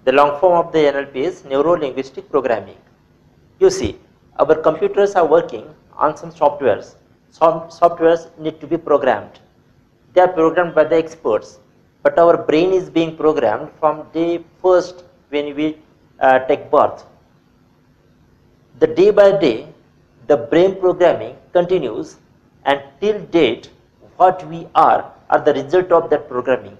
The long form of the NLP is neuro-linguistic programming. You see, our computers are working on some softwares. Some softwares need to be programmed. They are programmed by the experts. But our brain is being programmed from day first when we take birth. The day by day, the brain programming continues, and till date, what we are the result of that programming.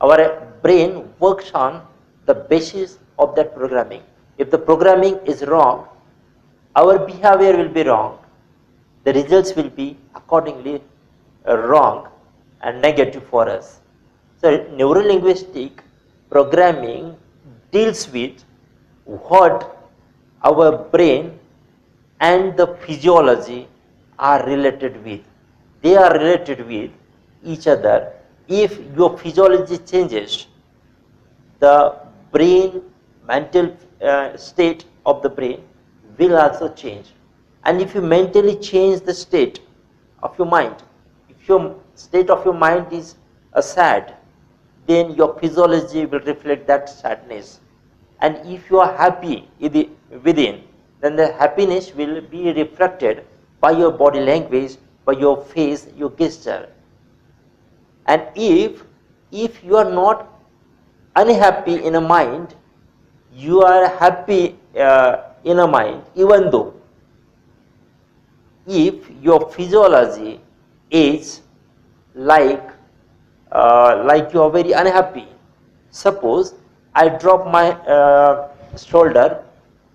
Our brain works on the basis of that programming. If the programming is wrong, our behavior will be wrong. The results will be accordingly wrong and negative for us. So neuro-linguistic programming deals with what our brain and the physiology are related with. They are related with each other. If your physiology changes, the brain, mental state of the brain will also change. And if you mentally change the state of your mind, if your state of your mind is sad, then your physiology will reflect that sadness. And if you are happy within, then the happiness will be reflected by your body language, by your face, your gesture. And if you are not unhappy in a mind, you are happy in a mind, even though if your physiology is like you are very unhappy. Suppose I drop my shoulder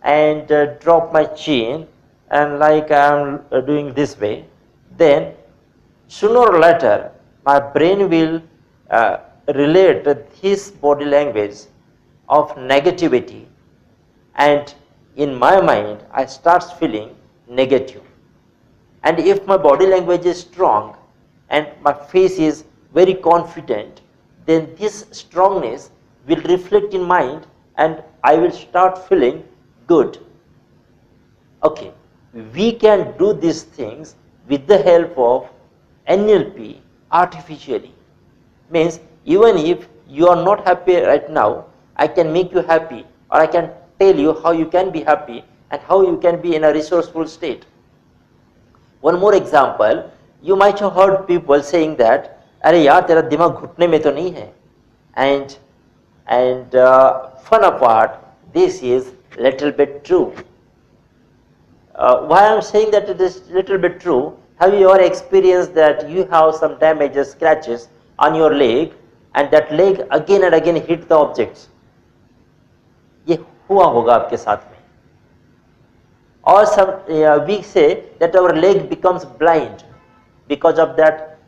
and drop my chin, and like I am doing this way, then sooner or later my brain will relate this body language of negativity, and in my mind I start feeling negative. And if my body language is strong and my face is very confident, then this strongness will reflect in mind and I will start feeling good. Okay, we can do these things with the help of NLP artificially. Means even if you are not happy right now, I can make you happy, or I can tell you how you can be happy and how you can be in a resourceful state. One more example, you might have heard people saying that, "Arey yaar, tera dimag ghutne mein to nahi hai." And fun apart, this is little bit true. Why I am saying that it is little bit true? Have you ever experienced that you have some damages, scratches on your leg, and that leg again and again hit the objects? ये हुआ होगा आपके साथ में. Or some we say that our leg becomes blind because of that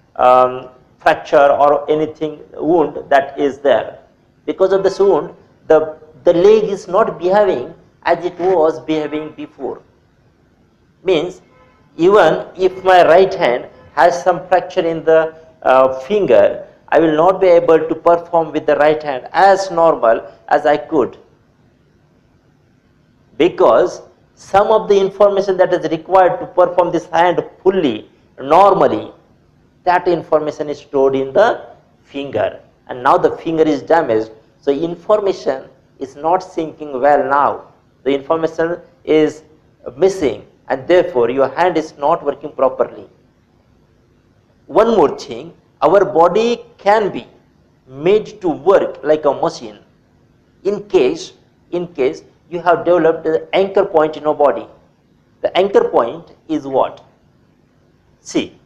fracture or anything wound that is there. Because of this wound, the leg is not behaving as it was behaving before. Means even if my right hand has some fracture in the finger, I will not be able to perform with the right hand as normal as I could, because some of the information that is required to perform this hand fully, normally, that information is stored in the finger, and now the finger is damaged, so information is not syncing well now. The information is missing, and therefore your hand is not working properly. One more thing, our body can be made to work like a machine in case you have developed the anchor point in your body. The anchor point is what? See,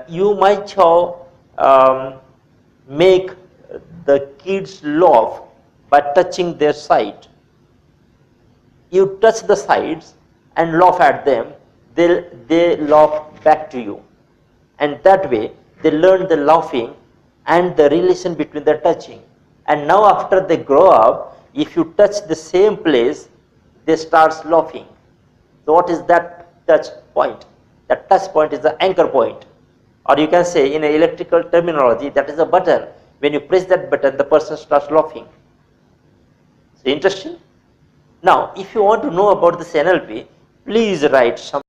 you might have make the kids laugh by touching their side. You touch the sides and laugh at them, they laugh back to you. And that way, they learn the laughing and the relation between the touching. And now after they grow up, if you touch the same place, they start laughing. So what is that touch point? That touch point is the anchor point. Or you can say in electrical terminology, that is a button. When you press that button, the person starts laughing. So interesting? Now, if you want to know about this NLP, please write some